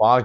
5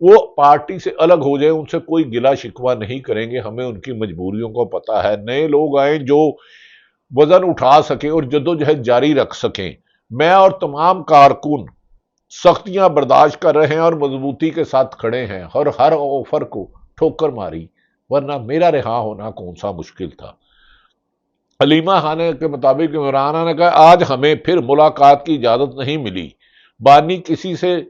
وہ پارٹی سے الگ ہو جائیں، ان سے کوئی گلا شکوہ نہیں کریں گے، ہمیں ان کی مجبوریوں کو پتہ ہے، نئے لوگ آئیں جو وزن اٹھا سکیں اور جدوجہد جاری رکھ سکیں۔ میں اور تمام کارکن سختیاں برداشت کر رہے ہیں اور مضبوطی کے ساتھ کھڑے ہیں اور ہر آفر کو ٹھوکر ماری، ورنہ میرا رہا ہونا کون سا مشکل تھا۔ حلیمہ خانہ کے مطابق عمران خان نے کہا آج ہمیں پھر ملاقات کی اجازت نہیں ملی، بانی کسی سے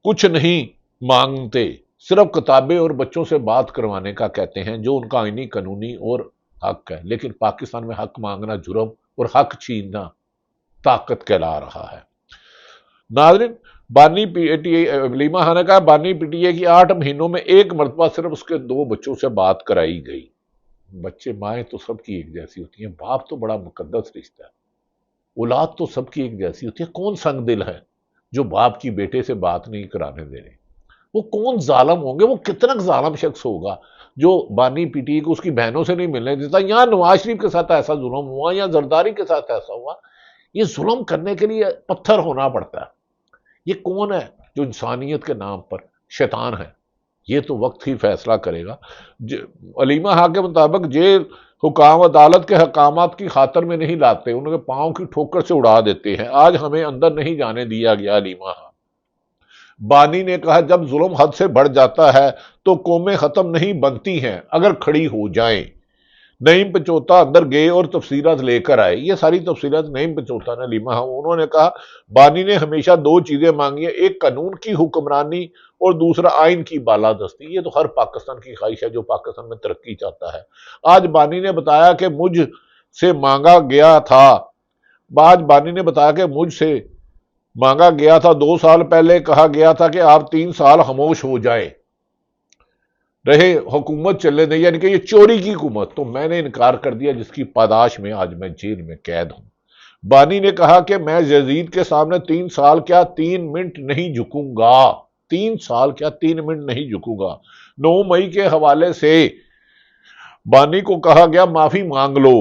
کچھ نہیں مانگتے، صرف کتابیں اور بچوں سے بات کروانے کا کہتے ہیں جو ان کا آئینی قانونی اور حق ہے، لیکن پاکستان میں حق مانگنا جرم اور حق چھیننا طاقت کہلا رہا ہے۔ ناظرین، بانی پی ٹی اے حلیمہ خانہ کا بانی پی ٹی اے کی 8 مہینوں میں ایک مرتبہ صرف اس کے 2 بچوں سے بات کرائی گئی۔ بچے مائیں تو سب کی ایک جیسی ہوتی ہیں، باپ تو بڑا مقدس رشتہ ہے، اولاد تو سب کی ایک جیسی ہوتی ہے۔ کون سنگ دل ہے جو باپ کی بیٹے سے بات نہیں کرانے دے رہے؟ وہ کون ظالم ہوں گے، وہ کتنا ظالم شخص ہوگا جو بانی پی ٹی اے کو اس کی بہنوں سے نہیں ملنے دیتا؟ یہاں نواز شریف کے ساتھ ایسا ظلم ہوا یا زرداری کے ساتھ ایسا ہوا؟ یہ ظلم کرنے کے لیے پتھر ہونا پڑتا ہے۔ یہ کون ہے جو انسانیت کے نام پر شیطان ہے؟ یہ تو وقت ہی فیصلہ کرے گا۔ علیمہ خان کے مطابق جیل حکام عدالت کے حکامات کی خاطر میں نہیں لاتے، ان کے پاؤں کی ٹھوکر سے اڑا دیتے ہیں۔ آج ہمیں اندر نہیں جانے دیا گیا۔ علیمہ خان بانی نے کہا جب ظلم حد سے بڑھ جاتا ہے تو قومیں ختم نہیں بنتی ہیں اگر کھڑی ہو جائیں۔ نعیم پچوتا اندر گئے اور تفصیلات لے کر آئے۔ یہ ساری تفصیلات نعیم پچوتا نے علیمہ خان، انہوں نے کہا بانی نے ہمیشہ 2 چیزیں مانگی ہیں، ایک قانون کی حکمرانی اور دوسرا آئین کی بالادستی۔ یہ تو ہر پاکستان کی خواہش ہے جو پاکستان میں ترقی چاہتا ہے۔ آج بانی نے بتایا کہ مجھ سے مانگا گیا تھا، مجھ سے مانگا گیا تھا 2 سال پہلے، کہا گیا تھا کہ آپ 3 سال خاموش ہو جائیں، رہے حکومت چلنے دیں، یعنی کہ یہ چوری کی حکومت، تو میں نے انکار کر دیا جس کی پاداش میں آج میں جیل میں قید ہوں۔ بانی نے کہا کہ میں یزید کے سامنے 3 سال کیا 3 منٹ نہیں جھکوں گا، 3 سال کیا 3 منٹ نہیں جھکوں گا۔ 9 مئی کے حوالے سے بانی کو کہا گیا معافی مانگ لو۔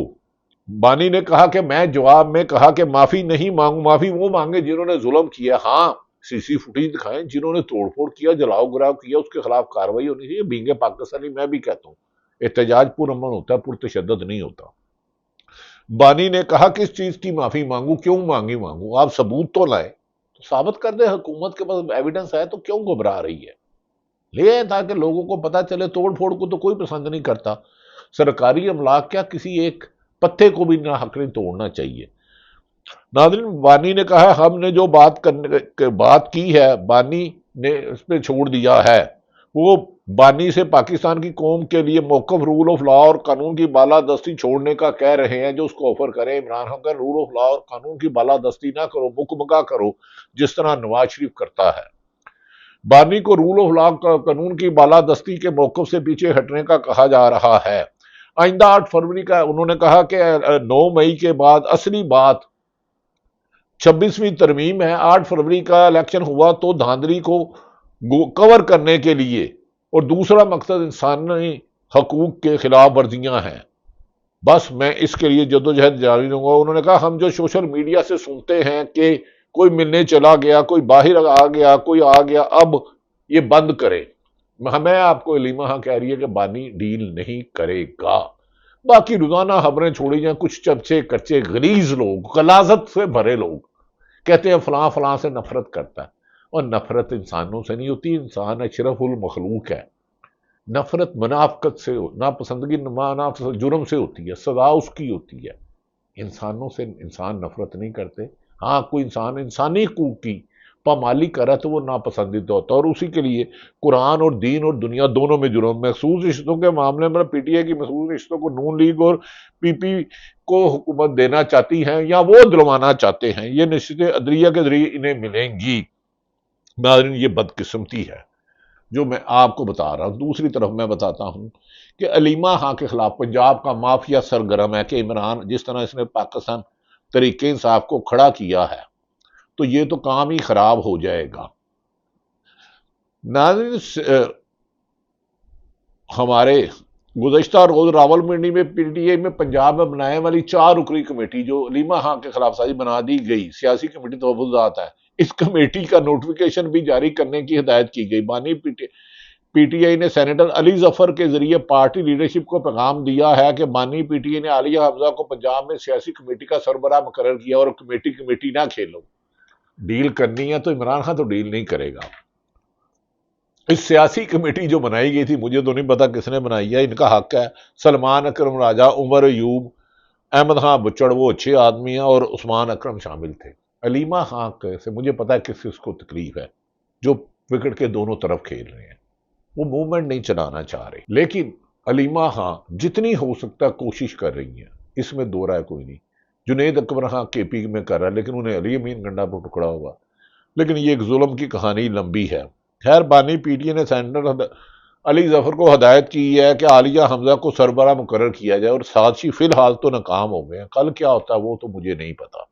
بانی نے کہا کہ میں جواب میں کہا کہ معافی نہیں مانگوں، معافی وہ مانگے جنہوں نے ظلم کیا، ہاں سی سی فوٹیج دکھائیں، جنہوں نے توڑ پھوڑ کیا، جلاؤ گراؤ کیا، اس کے خلاف کارروائی ہونی چاہیے۔ بینگے پاکستانی میں بھی کہتا ہوں احتجاج پرامن ہوتا ہے، پرتشدد نہیں ہوتا۔ بانی نے کہا کس چیز کی معافی مانگوں، کیوں مانگوں، آپ ثبوت تو لائیں، تو ثابت کر دیں، حکومت کے پاس ایویڈنس ہے تو کیوں گھبرا رہی ہے؟ لے آئیں تاکہ لوگوں کو پتہ چلے۔ توڑ پھوڑ کو تو کوئی پسند نہیں کرتا، سرکاری املاک کیا کسی ایک پتے کو بھی نہ حق نہیں توڑنا چاہیے۔ ناظرین، بانی نے کہا ہم نے جو بات کی ہے، بانی نے اس پہ چھوڑ دیا ہے، وہ بانی سے پاکستان کی قوم کے لیے موقف رول آف لا اور قانون کی بالادستی چھوڑنے کا کہہ رہے ہیں، جو اس کو آفر کرے عمران خان کا رول آف لا اور قانون کی بالادستی نہ کرو، مکمکا کرو جس طرح نواز شریف کرتا ہے۔ بانی کو رول آف لا قانون کی بالادستی کے موقف سے پیچھے ہٹنے کا کہا جا رہا ہے۔ آئندہ 8 فروری کا انہوں نے کہا کہ 9 مئی کے بعد اصلی بات 26ویں ترمیم ہے۔ 8 فروری کا الیکشن ہوا تو دھاندلی کو کور کرنے کے لیے، اور دوسرا مقصد انسانی حقوق کے خلاف ورزیاں ہیں، بس میں اس کے لیے جدوجہد جاری رہوں گا۔ انہوں نے کہا ہم جو سوشل میڈیا سے سنتے ہیں کہ کوئی ملنے چلا گیا، کوئی باہر آ گیا، کوئی آ گیا، اب یہ بند کرے۔ ہمیں آپ کو علیمہ خان کہہ رہی ہے کہ بانی ڈیل نہیں کرے گا۔ باقی روزانہ خبریں چھوڑی جائیں، کچھ چبچے کچے غلیظ لوگ، غلاظت سے بھرے لوگ کہتے ہیں فلاں فلاں سے نفرت کرتا ہے، اور نفرت انسانوں سے نہیں ہوتی، انسان اشرف المخلوق ہے۔ نفرت منافقت سے، ناپسندگی جرم سے ہوتی ہے، سزا اس کی ہوتی ہے۔ انسانوں سے انسان نفرت نہیں کرتے۔ ہاں کوئی انسان انسانی حقوق کی پامالی کرا تو وہ ناپسندیدہ ہوتا ہے، اور اسی کے لیے قرآن اور دین اور دنیا دونوں میں جرم۔ مخصوص رشتوں کے معاملے میں پی ٹی اے کی مخصوص رشتوں کو نون لیگ اور پی پی کو حکومت دینا چاہتی ہیں یا وہ دلوانا چاہتے ہیں، یہ نشستیں عدلیہ کے ذریعے انہیں ملیں گی۔ ناظرین، یہ بدقسمتی ہے جو میں آپ کو بتا رہا ہوں۔ دوسری طرف میں بتاتا ہوں کہ علیمہ خان کے خلاف پنجاب کا مافیا سرگرم ہے کہ عمران جس طرح اس نے پاکستان تحریک انصاف کو کھڑا کیا ہے تو یہ تو کام ہی خراب ہو جائے گا۔ ناظرین، ہمارے گزشتہ روز راولپنڈی میں پی ٹی اے میں پنجاب میں بنانے والی 4 رکنی کمیٹی جو علیمہ خان کے خلاف سازی بنا دی گئی، سیاسی کمیٹی تحفظات ہے، اس کمیٹی کا نوٹیفیکیشن بھی جاری کرنے کی ہدایت کی گئی۔ بانی پی ٹی آئی نے سینیٹر علی ظفر کے ذریعے پارٹی لیڈرشپ کو پیغام دیا ہے کہ بانی پی ٹی آئی نے عالیہ حمزہ کو پنجاب میں سیاسی کمیٹی کا سربراہ مقرر کیا اور کمیٹی نہ کھیلو۔ ڈیل کرنی ہے تو عمران خان تو ڈیل نہیں کرے گا۔ اس سیاسی کمیٹی جو بنائی گئی تھی، مجھے تو نہیں پتا کس نے بنائی ہے، ان کا حق ہے۔ سلمان اکرم راجہ، عمر ایوب، احمد خان بچڑ وہ اچھے آدمی ہیں، اور عثمان اکرم شامل تھے۔ علیمہ خان سے مجھے پتا ہے کس کو تکلیف ہے، جو وکٹ کے دونوں طرف کھیل رہے ہیں، وہ موومنٹ نہیں چلانا چاہ رہے، لیکن علیمہ خان جتنی ہو سکتا ہے کوشش کر رہی ہیں، اس میں دو رائے کوئی نہیں۔ جنید اکبر خان کے پی میں کر رہا ہے، لیکن انہیں علی امین گنڈا پر ٹکڑا ہوا، لیکن یہ ایک ظلم کی کہانی لمبی ہے۔ خیر، بانی پی ٹی آئی نے سینیٹر علی ظفر کو ہدایت کی ہے کہ عالیہ حمزہ کو سربراہ مقرر کیا جائے، اور سازشی فی الحال تو ناکام ہو گئے ہیں، کل کیا ہوتا ہے وہ تو مجھے نہیں پتا۔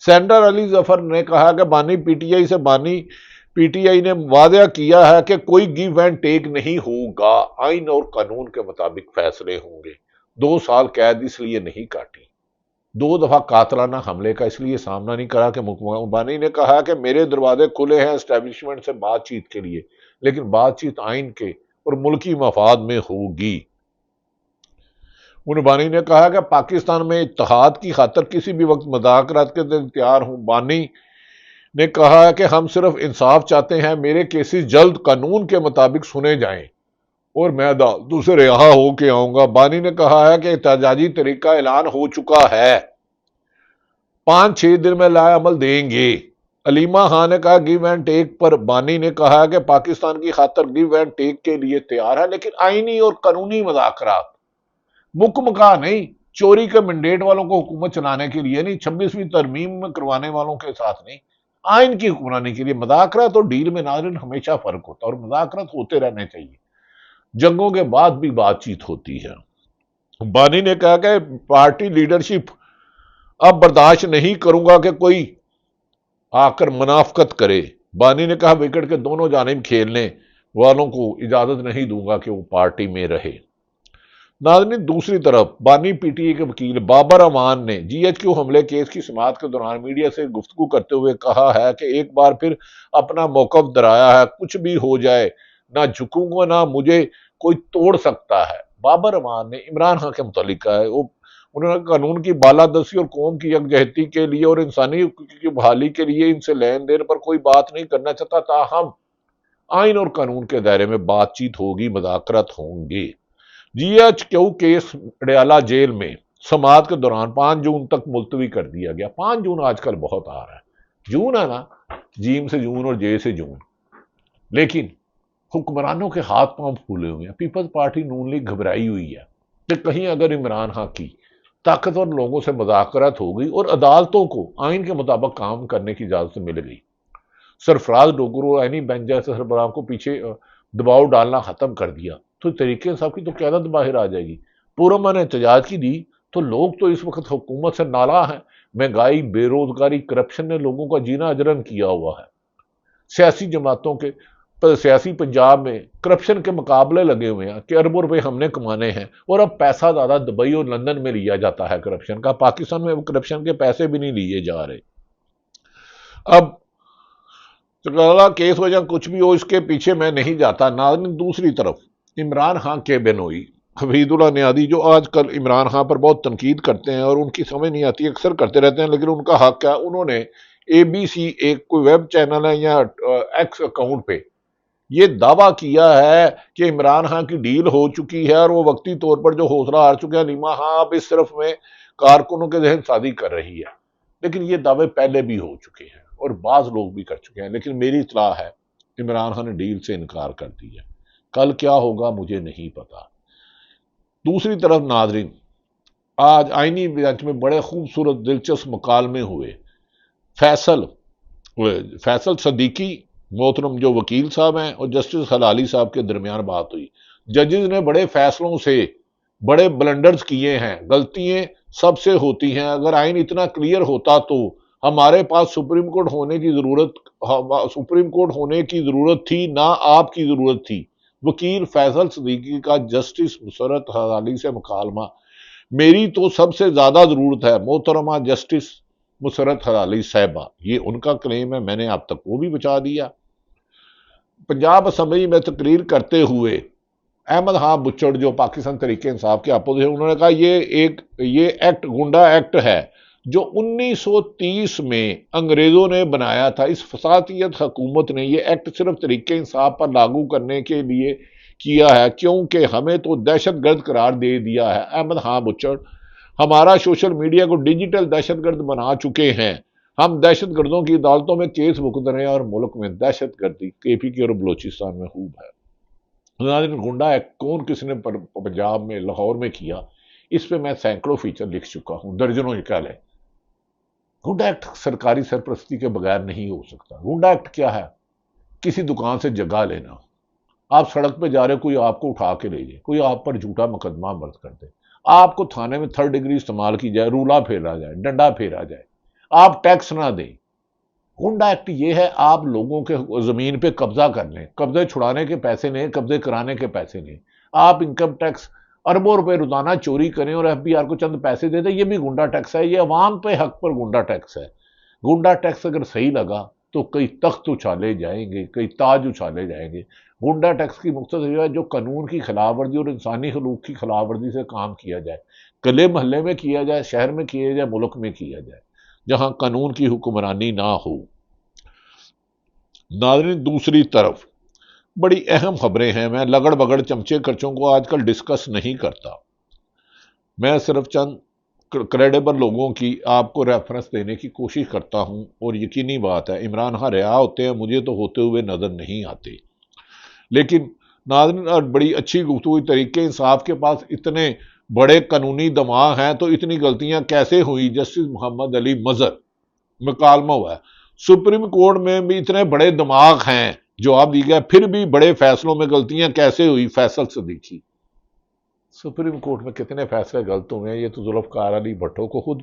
سینیٹر علی ظفر نے کہا کہ بانی پی ٹی آئی نے وعدہ کیا ہے کہ کوئی گیو اینڈ ٹیک نہیں ہوگا، آئین اور قانون کے مطابق فیصلے ہوں گے۔ 2 سال قید اس لیے نہیں کاٹی، 2 دفعہ قاتلانہ حملے کا اس لیے سامنا نہیں کرا کہ بانی نے کہا کہ میرے دروازے کھلے ہیں اسٹیبلشمنٹ سے بات چیت کے لیے، لیکن بات چیت آئین کے اور ملکی مفاد میں ہوگی۔ بانی نے کہا کہ پاکستان میں اتحاد کی خاطر کسی بھی وقت مذاکرات کے لیے تیار ہوں۔ بانی نے کہا کہ ہم صرف انصاف چاہتے ہیں، میرے کیسز جلد قانون کے مطابق سنے جائیں اور میں عدالتوں سے رہا ہو کے آؤں گا۔ بانی نے کہا ہے کہ احتجاجی طریقہ اعلان ہو چکا ہے، 5-6 دن میں لائے عمل دیں گے۔ علیمہ خان نے کہا گیو اینڈ ٹیک پر بانی نے کہا کہ پاکستان کی خاطر گیو اینڈ ٹیک کے لیے تیار ہے، لیکن آئینی اور قانونی مذاکرات، مکمکا نہیں، چوری کے منڈیٹ والوں کو حکومت چلانے کے لیے نہیں، 26ویں ترمیم میں کروانے والوں کے ساتھ نہیں، آئین کی حکمرانی کے لیے۔ مذاکرات اور ڈیل میں ناظرین ہمیشہ فرق ہوتا ہے، اور مذاکرات ہوتے رہنے چاہیے، جنگوں کے بعد بھی بات چیت ہوتی ہے۔ بانی نے کہا کہ پارٹی لیڈرشپ اب برداشت نہیں کروں گا کہ کوئی آ کر منافقت کرے۔ بانی نے کہا وکٹ کے دونوں جانب کھیلنے والوں کو اجازت نہیں دوں گا کہ وہ پارٹی میں رہے۔ ناظرین، دوسری طرف بانی پی ٹی آئی کے وکیل بابر امان نے جی ایچ کیو حملے کیس کی سماعت کے دوران میڈیا سے گفتگو کرتے ہوئے کہا ہے کہ ایک بار پھر اپنا موقف درایا ہے، کچھ بھی ہو جائے نہ جھکوں گا، نہ مجھے کوئی توڑ سکتا ہے۔ بابر امان نے عمران خان کے متعلق کہا ہے، انہوں نے قانون کی بالادستی اور قوم کی یکجہتی کے لیے اور انسانی حقوق کی بحالی کے لیے ان سے لین دین پر کوئی بات نہیں کرنا چاہتا، تاہم آئین اور قانون کے دائرے میں بات چیت ہوگی، مذاکرات ہوں گے۔ G H Q case Adiala jail میں سماعت کے دوران 5 جون تک ملتوی کر دیا گیا۔ 5 جون آج کل بہت آ رہا ہے، جون ہے نا، جیم سے جون اور جے سے جون، لیکن حکمرانوں کے ہاتھ پاؤں پھولے ہوئے ہیں۔ پیپلز پارٹی نون لیگ گھبرائی ہوئی ہے کہ کہیں اگر عمران خان کی طاقتور لوگوں سے مذاکرات ہو گئی اور عدالتوں کو آئین کے مطابق کام کرنے کی اجازت مل گئی، سرفراز ڈوگرو اینی بینچ جیسے سربراہ کو پیچھے دباؤ ڈالنا ختم کر دیا، تو طریقے صاحب کی تو قیادت باہر آ جائے گی۔ پورامن نے احتجاج کی دی تو لوگ تو اس وقت حکومت سے نالاں ہیں، مہنگائی، بے روزگاری، کرپشن نے لوگوں کا جینا اجرن کیا ہوا ہے۔ سیاسی جماعتوں کے سیاسی پنجاب میں کرپشن کے مقابلے لگے ہوئے ہیں کہ اربوں روپے ہم نے کمانے ہیں، اور اب پیسہ زیادہ دبئی اور لندن میں لیا جاتا ہے کرپشن کا، پاکستان میں کرپشن کے پیسے بھی نہیں لیے جا رہے۔ اب کیس ہو یا کچھ بھی ہو، اس کے پیچھے میں نہیں جاتا۔ ناظرین، دوسری طرف عمران خان کے بینوئی حفیظ اللہ نیازی، جو آج کل عمران خان پر بہت تنقید کرتے ہیں اور ان کی سمجھ نہیں آتی، اکثر کرتے رہتے ہیں، لیکن ان کا حق ہے۔ انہوں نے ABC ایک کوئی ویب چینل ہے یا ایکس اکاؤنٹ پہ یہ دعویٰ کیا ہے کہ عمران خان کی ڈیل ہو چکی ہے اور وہ وقتی طور پر جو حوصلہ ہار چکے ہیں، علیمہ خان اب اس صرف میں کارکنوں کے ذہن سازی کر رہی ہے، لیکن یہ دعوے پہلے بھی ہو چکے ہیں اور بعض لوگ بھی کر چکے ہیں، لیکن میری اطلاع ہے عمران خان نے ڈیل سے انکار کر دیا ہے۔ کل کیا ہوگا مجھے نہیں پتا۔ دوسری طرف ناظرین، آج آئینی بینچ میں بڑے خوبصورت دلچسپ مکالمے ہوئے۔ فیصل صدیقی محترم جو وکیل صاحب ہیں اور جسٹس حلالی صاحب کے درمیان بات ہوئی۔ ججز نے بڑے فیصلوں سے بڑے بلنڈرز کیے ہیں، غلطیاں سب سے ہوتی ہیں، اگر آئین اتنا کلیئر ہوتا تو ہمارے پاس سپریم کورٹ ہونے کی ضرورت تھی، نہ آپ کی ضرورت تھی۔ وکیل فیصل صدیقی کا جسٹس مسرت حلالی سے مکالمہ: میری تو سب سے زیادہ ضرورت ہے محترمہ جسٹس مسرت ہلالی صاحبہ، یہ ان کا کلیم ہے، میں نے اب تک وہ بھی بچا دیا۔ پنجاب اسمبلی میں تقریر کرتے ہوئے احمد خان بچڑ جو پاکستان تحریک انصاف کے اپوزیشن، انہوں نے کہا یہ ایکٹ گنڈا ایکٹ ہے جو 1930 میں انگریزوں نے بنایا تھا۔ اس فساتیت حکومت نے یہ ایکٹ صرف تحریک انصاف پر لاگو کرنے کے لیے کیا ہے کیونکہ ہمیں تو دہشت گرد قرار دے دیا ہے۔ احمد خان بچڑ، ہمارا سوشل میڈیا کو ڈیجیٹل دہشت گرد بنا چکے ہیں، ہم دہشت گردوں کی عدالتوں میں کیس بھگت رہے ہیں اور ملک میں دہشت گردی کے پی کے اور بلوچستان میں خوب ہے۔ گنڈا ایکٹ کون کس نے پنجاب میں لاہور میں کیا، اس پہ میں سینکڑوں فیچر لکھ چکا ہوں، درجنوں نکال ہے۔ گنڈا ایکٹ سرکاری سرپرستی کے بغیر نہیں ہو سکتا۔ گنڈا ایکٹ کیا ہے؟ کسی دکان سے جگہ لینا، آپ سڑک پہ جا رہے، کوئی آپ کو اٹھا کے لے جائے، کوئی آپ پر جھوٹا مقدمہ مرد کر دے، آپ کو تھانے میں 3rd ڈگری استعمال کی جائے، رولا پھیرا جائے، ڈنڈا پھیرا جائے، آپ ٹیکس نہ دیں۔ گنڈا ایکٹ یہ ہے آپ لوگوں کے زمین پہ قبضہ کر لیں، قبضے چھڑانے کے پیسے نہیں، قبضے کرانے کے پیسے نہیں، آپ انکم ٹیکس اربوں روپے روزانہ چوری کریں اور ایف بی آر کو چند پیسے دے دیں، یہ بھی گنڈا ٹیکس ہے، یہ عوام پہ حق پر گنڈا ٹیکس ہے۔ گنڈا ٹیکس اگر صحیح لگا تو کئی تخت اچھالے جائیں گے، کئی تاج اچھالے جائیں گے۔ گنڈا ٹیکس کی مقصد یہ ہے جو قانون کی خلاف ورزی اور انسانی حقوق کی خلاف ورزی سے کام کیا جائے، گلے محلے میں کیا جائے، شہر میں کیا جائے، ملک میں کیا جائے، جہاں قانون کی حکمرانی نہ ہو۔ ناظرین، دوسری طرف بڑی اہم خبریں ہیں، میں لگڑ بگڑ چمچے کرچوں کو آج کل ڈسکس نہیں کرتا، میں صرف چند کریڈیبل لوگوں کی آپ کو ریفرنس دینے کی کوشش کرتا ہوں، اور یقینی بات ہے عمران خان رہا ہوتے ہیں، مجھے تو ہوتے ہوئے نظر نہیں آتے، لیکن ناظرین بڑی اچھی گفتگو، تحریک انصاف کے پاس اتنے بڑے قانونی دماغ ہیں تو اتنی غلطیاں کیسے ہوئی؟ جسٹس محمد علی مظہر مکالمہ ہوا ہے، سپریم کورٹ میں بھی اتنے بڑے دماغ ہیں، جواب دی گیا، پھر بھی بڑے فیصلوں میں غلطیاں کیسے ہوئی؟ فیصل صدیقی، سپریم کورٹ میں کتنے فیصلے غلط ہوئے ہیں، یہ تو ذوالفقار علی بھٹو کو خود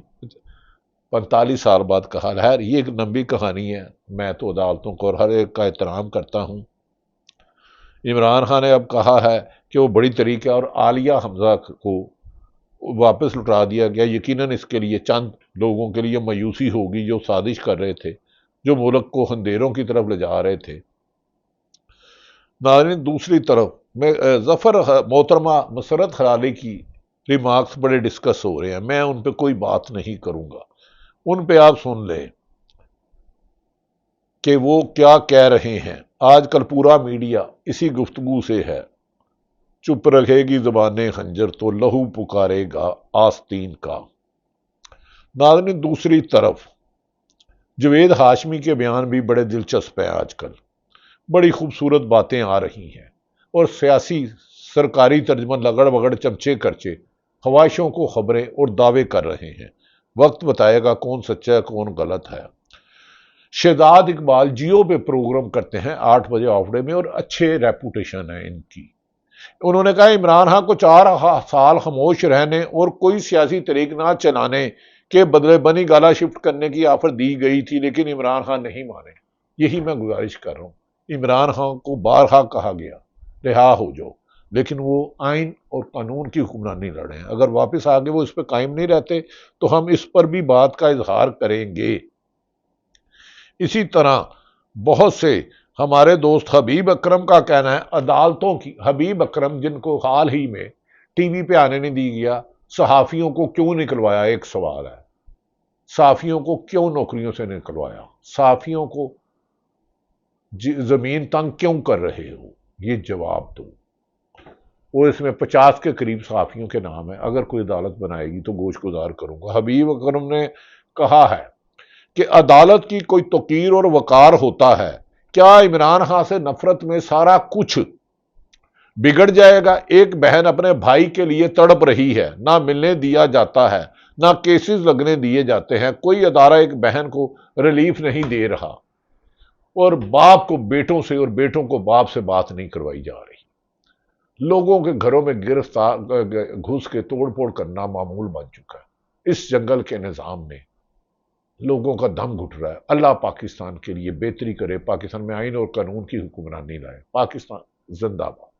45 سال بعد کہا ہے۔ یہ ایک لمبی کہانی ہے، میں تو عدالتوں کو اور ہر ایک کا احترام کرتا ہوں۔ عمران خان نے اب کہا ہے کہ وہ بڑی طریقے اور عالیہ حمزہ کو واپس لٹا دیا گیا، یقیناً اس کے لیے چند لوگوں کے لیے مایوسی ہوگی جو سازش کر رہے تھے، جو ملک کو اندھیروں کی طرف لے جا رہے تھے۔ ناظرین، دوسری طرف میں ظفر محترمہ مسرت ہلالی کی ریمارکس بڑے ڈسکس ہو رہے ہیں، میں ان پہ کوئی بات نہیں کروں گا، ان پہ آپ سن لیں کہ وہ کیا کہہ رہے ہیں۔ آج کل پورا میڈیا اسی گفتگو سے ہے، چپ رکھے گی زبانیں خنجر تو لہو پکارے گا آستین کا۔ ناظرین، دوسری طرف جوید ہاشمی کے بیان بھی بڑے دلچسپ ہیں، آج کل بڑی خوبصورت باتیں آ رہی ہیں، اور سیاسی سرکاری ترجمہ لگڑ بگڑ چمچے کرچے خواہشوں کو خبریں اور دعوے کر رہے ہیں۔ وقت بتائے گا کون سچا ہے کون غلط ہے۔ شہزاد اقبال جیو پہ پروگرام کرتے ہیں 8 بجے آف ڈے میں، اور اچھے ریپوٹیشن ہے ان کی۔ انہوں نے کہا عمران خان کو 4 سال خاموش رہنے اور کوئی سیاسی طریق نہ چلانے کے بدلے بنی گالا شفٹ کرنے کی آفر دی گئی تھی، لیکن عمران خان نہیں مانے۔ یہی میں گزارش کر رہا ہوں، عمران خان کو بارہا کہا گیا رہا ہو جاؤ، لیکن وہ آئین اور قانون کی حکمرانی لڑے ہیں، اگر واپس آگے وہ اس پہ قائم نہیں رہتے تو ہم اس پر بھی بات کا اظہار کریں گے۔ اسی طرح بہت سے ہمارے دوست حبیب اکرم کا کہنا ہے عدالتوں کی، حبیب اکرم جن کو حال ہی میں ٹی وی پہ آنے نہیں دی گیا، صحافیوں کو کیوں نکلوایا؟ ایک سوال ہے، صحافیوں کو کیوں نوکریوں سے نکلوایا؟ صحافیوں کو زمین تنگ کیوں کر رہے ہو؟ یہ جواب دو۔ اور اس میں 50 کے قریب صحافیوں کے نام ہیں، اگر کوئی عدالت بنائے گی تو گوش گزار کروں گا۔ حبیب اکرم نے کہا ہے کہ عدالت کی کوئی توقیر اور وقار ہوتا ہے، کیا عمران خان سے نفرت میں سارا کچھ بگڑ جائے گا؟ ایک بہن اپنے بھائی کے لیے تڑپ رہی ہے، نہ ملنے دیا جاتا ہے، نہ کیسز لگنے دیے جاتے ہیں، کوئی ادارہ ایک بہن کو ریلیف نہیں دے رہا، اور باپ کو بیٹوں سے اور بیٹوں کو باپ سے بات نہیں کروائی جا رہی۔ لوگوں کے گھروں میں گرفتار گھس کے توڑ پھوڑ کرنا معمول بن چکا ہے۔ اس جنگل کے نظام میں لوگوں کا دم گھٹ رہا ہے۔ اللہ پاکستان کے لیے بہتری کرے، پاکستان میں آئین اور قانون کی حکمرانی لائے۔ پاکستان زندہ باد۔